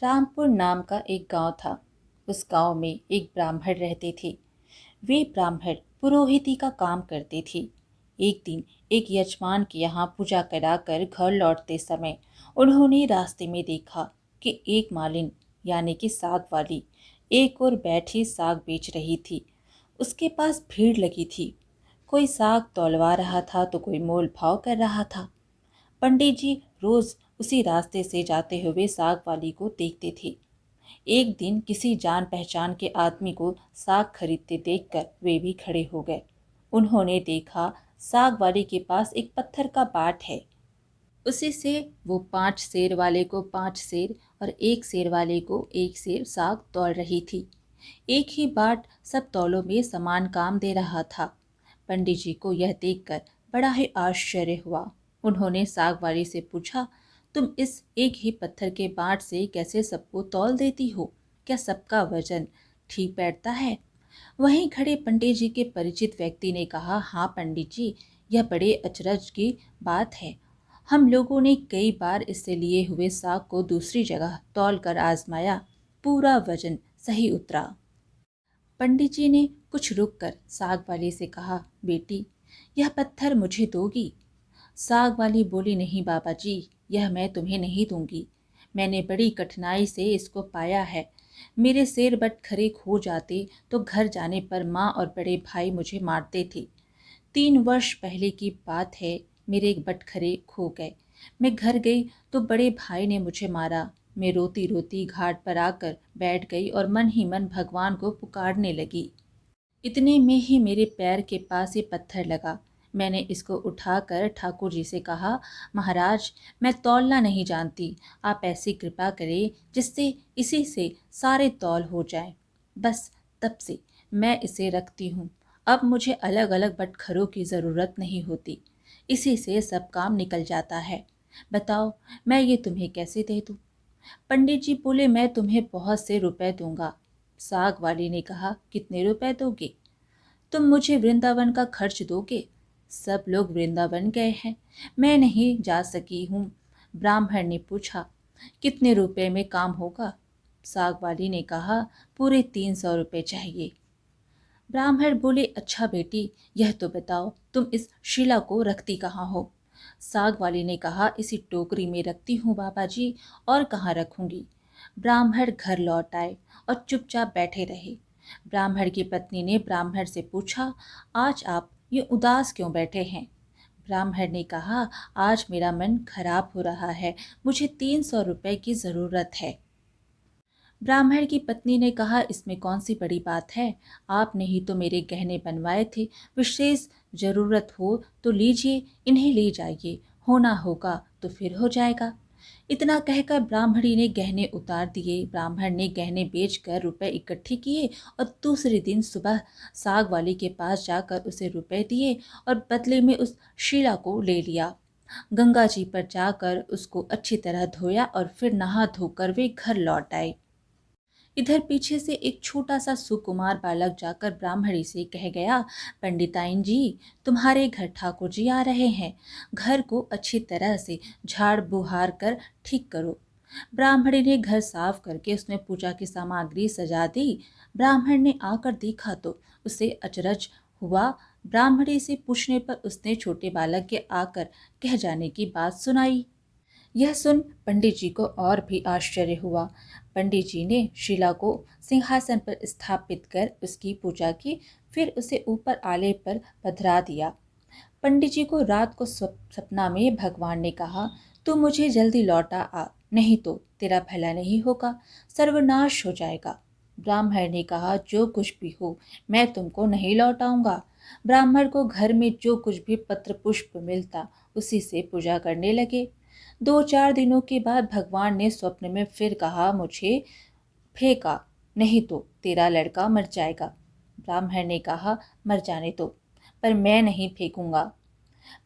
रामपुर नाम का एक गांव था। उस गांव में एक ब्राह्मण रहते थे। वे ब्राह्मण पुरोहिती का काम करते थे। एक दिन एक यजमान के यहाँ पूजा कराकर घर लौटते समय उन्होंने रास्ते में देखा कि एक मालिन यानी कि साग वाली एक और बैठी साग बेच रही थी। उसके पास भीड़ लगी थी। कोई साग तौलवा रहा था तो कोई मोल भाव कर रहा था। पंडित जी रोज उसी रास्ते से जाते हुए साग वाली को देखते थे। एक दिन किसी जान पहचान के आदमी को साग खरीदते देखकर वे भी खड़े हो गए। उन्होंने देखा साग वाली के पास एक पत्थर का बाट है। उसी से वो 5 सेर वाले को 5 सेर और 1 सेर वाले को 1 सेर साग तौल रही थी। एक ही बाट सब तौलों में समान काम दे रहा था। पंडित जी को यह देखकर बड़ा ही आश्चर्य हुआ। उन्होंने साग वाली से पूछा, तुम इस एक ही पत्थर के बाट से कैसे सबको तौल देती हो? क्या सबका वजन ठीक बैठता है? वहीं खड़े पंडित जी के परिचित व्यक्ति ने कहा, हाँ पंडित जी, यह बड़े अचरज की बात है। हम लोगों ने कई बार इससे लिए हुए साग को दूसरी जगह तौल कर आजमाया, पूरा वजन सही उतरा। पंडित जी ने कुछ रुक कर साग वाली से कहा, बेटी, यह पत्थर मुझे दोगी? साग वाली बोली, नहीं बाबा जी, यह मैं तुम्हें नहीं दूंगी। मैंने बड़ी कठिनाई से इसको पाया है। मेरे सेर बटखरे खो जाते तो घर जाने पर माँ और बड़े भाई मुझे मारते थे। 3 वर्ष पहले की बात है, मेरे बटखरे खो गए। मैं घर गई तो बड़े भाई ने मुझे मारा। मैं रोती रोती घाट पर आकर बैठ गई और मन ही मन भगवान को पुकारने लगी। इतने में ही मेरे पैर के पास ये पत्थर लगा। मैंने इसको उठाकर ठाकुर जी से कहा, महाराज, मैं तौलना नहीं जानती, आप ऐसी कृपा करें जिससे इसी से सारे तौल हो जाएं। बस तब से मैं इसे रखती हूँ। अब मुझे अलग अलग बटखरों की ज़रूरत नहीं होती। इसी से सब काम निकल जाता है। बताओ, मैं ये तुम्हें कैसे दे दूँ? पंडित जी बोले, मैं तुम्हें बहुत से रुपए दूंगा। साग वाली ने कहा, कितने रुपए दोगे? तुम मुझे वृंदावन का खर्च दोगे? सब लोग वृंदावन गए हैं, मैं नहीं जा सकी हूँ। ब्राह्मण ने पूछा, कितने रुपए में काम होगा? साग वाली ने कहा, पूरे 300 रुपए चाहिए। ब्राह्मण बोले, अच्छा बेटी, यह तो बताओ, तुम इस शिला को रखती कहाँ हो? साग वाली ने कहा, इसी टोकरी में रखती हूँ बाबा जी, और कहाँ रखूंगी। ब्राह्मण घर लौट आए और चुपचाप बैठे रहे। ब्राह्मण की पत्नी ने ब्राह्मण से पूछा, आज आप ये उदास क्यों बैठे हैं? ब्राह्मण ने कहा, आज मेरा मन खराब हो रहा है, मुझे 300 रुपए की ज़रूरत है। ब्राह्मण की पत्नी ने कहा, इसमें कौन सी बड़ी बात है? आपने ही तो मेरे गहने बनवाए थे, विशेष ज़रूरत हो तो लीजिए, इन्हें ले जाइए, होना होगा तो फिर हो जाएगा। इतना कहकर ब्राह्मणी ने गहने उतार दिए। ब्राह्मण ने गहने बेचकर रुपए इकट्ठे किए और दूसरे दिन सुबह साग वाली के पास जाकर उसे रुपए दिए और बदले में उस शीला को ले लिया। गंगा जी पर जाकर उसको अच्छी तरह धोया और फिर नहा धोकर वे घर लौट आए। इधर पीछे से एक छोटा सा सुकुमार बालक जाकर ब्राह्मणी से कह गया, पंडिताइन जी, तुम्हारे घर ठाकुर जी आ रहे हैं, घर को अच्छी तरह से झाड़ बुहार कर ठीक करो। ब्राह्मणी ने घर साफ करके उसमें पूजा की सामग्री सजा दी। ब्राह्मण ने आकर देखा तो उसे अचरज हुआ। ब्राह्मणी से पूछने पर उसने छोटे बालक के आकर कह जाने की बात सुनाई। यह सुन पंडित जी को और भी आश्चर्य हुआ। पंडित जी ने शिला को सिंहासन पर स्थापित कर उसकी पूजा की, फिर उसे ऊपर आले पर पधरा दिया। पंडित जी को रात को सपना में भगवान ने कहा, तू मुझे जल्दी लौटा आ, नहीं तो तेरा भला नहीं होगा, सर्वनाश हो जाएगा। ब्राह्मण ने कहा, जो कुछ भी हो, मैं तुमको नहीं लौटाऊंगा। ब्राह्मण को घर में जो कुछ भी पत्र पुष्प मिलता उसी से पूजा करने लगे। 2-4 दिनों के बाद भगवान ने स्वप्न में फिर कहा, मुझे फेंका, नहीं तो तेरा लड़का मर जाएगा। ब्राह्मण ने कहा, मर जाने दो, पर मैं नहीं फेंकूंगा।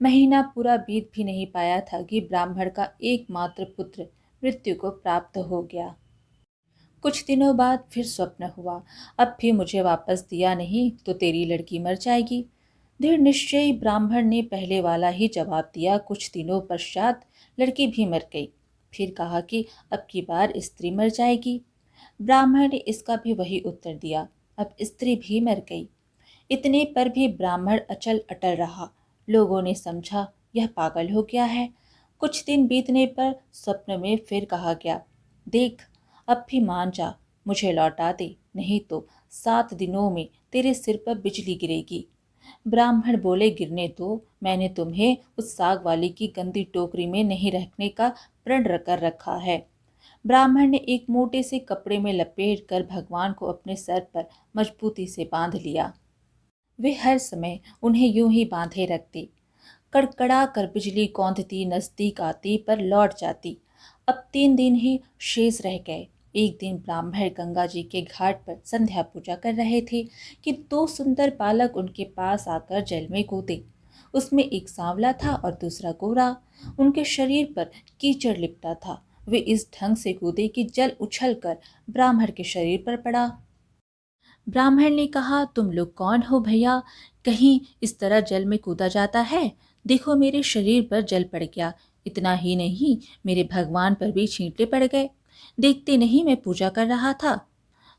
महीना पूरा बीत भी नहीं पाया था कि ब्राह्मण का एकमात्र पुत्र मृत्यु को प्राप्त हो गया। कुछ दिनों बाद फिर स्वप्न हुआ, अब भी मुझे वापस दिया नहीं तो तेरी लड़की मर जाएगी। दृढ़ निश्चयी ब्राह्मण ने पहले वाला ही जवाब दिया। कुछ दिनों पश्चात लड़की भी मर गई। फिर कहा कि अब की बार स्त्री मर जाएगी। ब्राह्मण ने इसका भी वही उत्तर दिया। अब स्त्री भी मर गई। इतने पर भी ब्राह्मण अचल अटल रहा। लोगों ने समझा यह पागल हो गया है। कुछ दिन बीतने पर स्वप्न में फिर कहा गया, देख अब भी मान जा, मुझे लौटा दे, नहीं तो 7 दिनों में तेरे सिर पर बिजली गिरेगी। ब्राह्मण बोले, गिरने दो, मैंने तुम्हें उस साग वाली की गंदी टोकरी में नहीं रखने का प्रण कर रखा है। ब्राह्मण ने एक मोटे से कपड़े में लपेट कर भगवान को अपने सर पर मजबूती से बांध लिया। वे हर समय उन्हें यूं ही बांधे रखते। कड़कड़ा कर बिजली कौंधती नजदीक आती पर लौट जाती। अब 3 दिन ही शेष रह गए। एक दिन ब्राह्मण गंगा जी के घाट पर संध्या पूजा कर रहे थे कि 2 सुंदर बालक उनके पास आकर जल में कूदे। उसमें एक सांवला था और दूसरा गोरा। उनके शरीर पर कीचड़ लिपटा था। वे इस ढंग से कूदे कि जल उछलकर ब्राह्मण के शरीर पर पड़ा। ब्राह्मण ने कहा, तुम लोग कौन हो भैया? कहीं इस तरह जल में कूदा जाता है? देखो मेरे शरीर पर जल पड़ गया। इतना ही नहीं, मेरे भगवान पर भी छींटे पड़ गए। देखते नहीं मैं पूजा कर रहा था।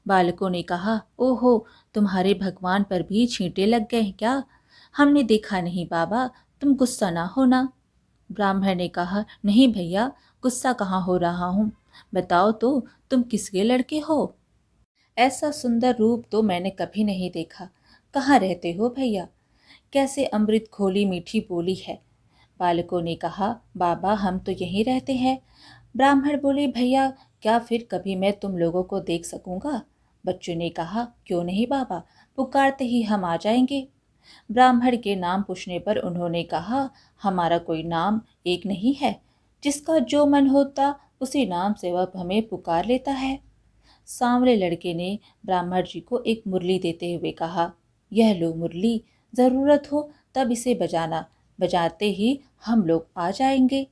बालकों ने कहा, ओहो, तुम्हारे भगवान पर भी छींटे लग गए क्या? हमने देखा नहीं बाबा, तुम गुस्सा ना होना। ब्राह्मण ने कहा, नहीं भैया, गुस्सा कहाँ हो रहा हूँ। बताओ तो तुम किसके लड़के हो? ऐसा सुंदर रूप तो मैंने कभी नहीं देखा। कहाँ रहते हो भैया? कैसे अमृत खोली मीठी बोली है। बालकों ने कहा, बाबा हम तो यहीं रहते हैं। ब्राह्मण बोले, भैया क्या फिर कभी मैं तुम लोगों को देख सकूंगा? बच्चों ने कहा, क्यों नहीं बाबा, पुकारते ही हम आ जाएंगे। ब्राह्मण के नाम पूछने पर उन्होंने कहा, हमारा कोई नाम एक नहीं है। जिसका जो मन होता उसी नाम से वह हमें पुकार लेता है। सांवले लड़के ने ब्राह्मण जी को एक मुरली देते हुए कहा, यह लो मुरली, जरूरत हो तब इसे बजाना, बजाते ही हम लोग आ जाएंगे।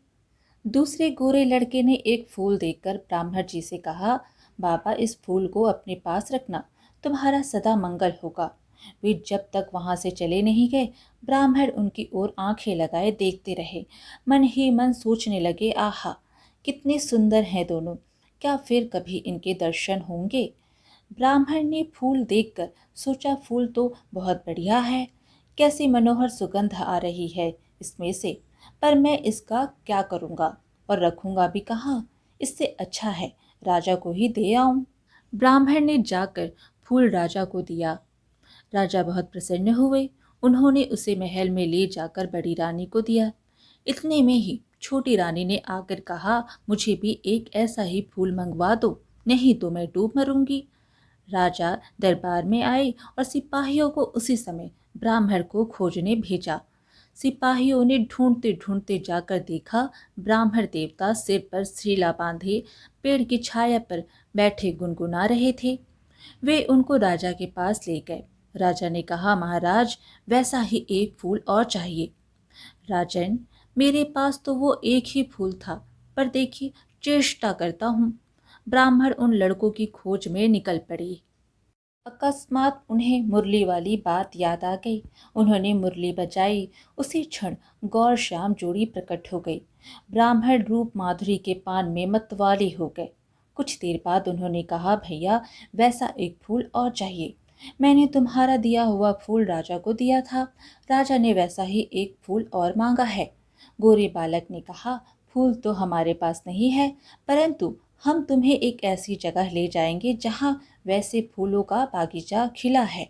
दूसरे गोरे लड़के ने एक फूल देखकर ब्राह्मण जी से कहा, बाबा इस फूल को अपने पास रखना, तुम्हारा सदा मंगल होगा। वे जब तक वहां से चले नहीं गए, ब्राह्मण उनकी ओर आंखें लगाए देखते रहे। मन ही मन सोचने लगे, आहा कितने सुंदर हैं दोनों, क्या फिर कभी इनके दर्शन होंगे? ब्राह्मण ने फूल देखकर सोचा, फूल तो बहुत बढ़िया है, कैसी मनोहर सुगंध आ रही है इसमें से, पर मैं इसका क्या करूँगा और रखूँगा भी कहाँ? इससे अच्छा है राजा को ही दे आऊँ। ब्राह्मण ने जाकर फूल राजा को दिया। राजा बहुत प्रसन्न हुए। उन्होंने उसे महल में ले जाकर बड़ी रानी को दिया। इतने में ही छोटी रानी ने आकर कहा, मुझे भी एक ऐसा ही फूल मंगवा दो, नहीं तो मैं डूब मरूंगी। राजा दरबार में आए और सिपाहियों को उसी समय ब्राह्मण को खोजने भेजा। सिपाहियों ने ढूंढते ढूंढते जाकर देखा, ब्राह्मण देवता सिर पर शीला बांधे पेड़ की छाया पर बैठे गुनगुना रहे थे। वे उनको राजा के पास ले गए। राजा ने कहा, महाराज वैसा ही एक फूल और चाहिए। राजन, मेरे पास तो वो एक ही फूल था, पर देखिए चेष्टा करता हूँ। ब्राह्मण उन लड़कों की खोज में निकल पड़ी। अकस्मात उन्हें मुरली वाली बात याद आ गई। उन्होंने मुरली बजाई। उसी क्षण गौर श्याम जोड़ी प्रकट हो गई। ब्राह्मण रूप माधुरी के पान में मतवाले हो गए। कुछ देर बाद उन्होंने कहा, भैया वैसा एक फूल और चाहिए। मैंने तुम्हारा दिया हुआ फूल राजा को दिया था, राजा ने वैसा ही एक फूल और मांगा है। गोरे बालक ने कहा, फूल तो हमारे पास नहीं है, परंतु हम तुम्हें एक ऐसी जगह ले जाएंगे जहाँ वैसे फूलों का बागीचा खिला है।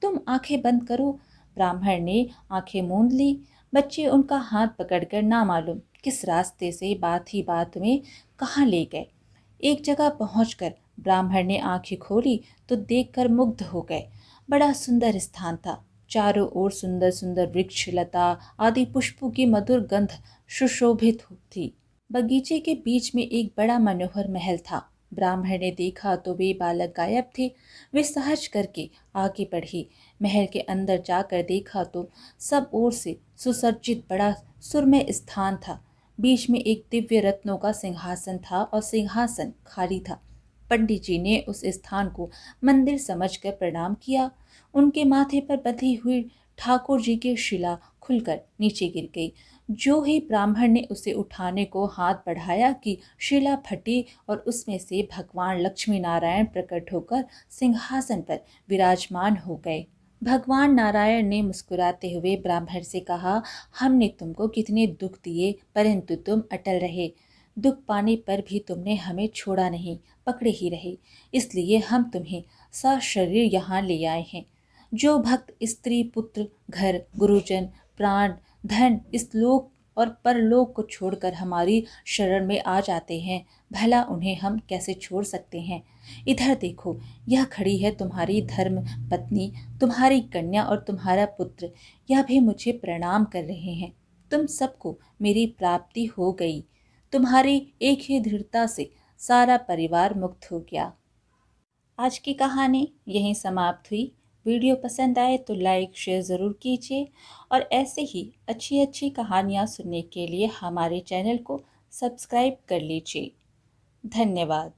तुम आंखें बंद करो। ब्राह्मण ने आंखें मूंद ली। बच्चे उनका हाथ पकड़कर ना मालूम किस रास्ते से बात ही बात में कहाँ ले गए। एक जगह पहुंचकर ब्राह्मण ने आंखें खोली तो देखकर मुग्ध हो गए। बड़ा सुंदर स्थान था। चारों ओर सुंदर सुंदर वृक्ष लता आदि पुष्पों की मधुर गंध सुशोभित थी। बगीचे के बीच में एक बड़ा मनोहर महल था। ब्राह्मण ने देखा तो वे बालक गायब थे। वे सहज करके आगे बढ़ी। महल के अंदर जाकर देखा तो सब ओर से सुसज्जित बड़ा सुरमय स्थान था। बीच में एक दिव्य रत्नों का सिंहासन था और सिंहासन खाली था। पंडित जी ने उस स्थान को मंदिर समझकर प्रणाम किया। उनके माथे पर बंधी हुई ठाकुर जी की शिला खुलकर नीचे गिर गई। जो ही ब्राह्मण ने उसे उठाने को हाथ बढ़ाया कि शिला फटी और उसमें से भगवान लक्ष्मी नारायण प्रकट होकर सिंहासन पर विराजमान हो गए। भगवान नारायण ने मुस्कुराते हुए ब्राह्मण से कहा, हमने तुमको कितने दुख दिए परंतु तुम अटल रहे। दुख पाने पर भी तुमने हमें छोड़ा नहीं, पकड़े ही रहे। इसलिए हम तुम्हें सशरीर यहाँ ले आए हैं। जो भक्त स्त्री पुत्र घर गुरुजन प्राण धन इस लोक और परलोक को छोड़कर हमारी शरण में आ जाते हैं, भला उन्हें हम कैसे छोड़ सकते हैं। इधर देखो, यह खड़ी है तुम्हारी धर्म पत्नी, तुम्हारी कन्या और तुम्हारा पुत्र, यह भी मुझे प्रणाम कर रहे हैं। तुम सबको मेरी प्राप्ति हो गई। तुम्हारी एक ही दृढ़ता से सारा परिवार मुक्त हो गया। आज की कहानी यहीं समाप्त हुई। वीडियो पसंद आए तो लाइक शेयर ज़रूर कीजिए और ऐसे ही अच्छी अच्छी कहानियाँ सुनने के लिए हमारे चैनल को सब्सक्राइब कर लीजिए। धन्यवाद।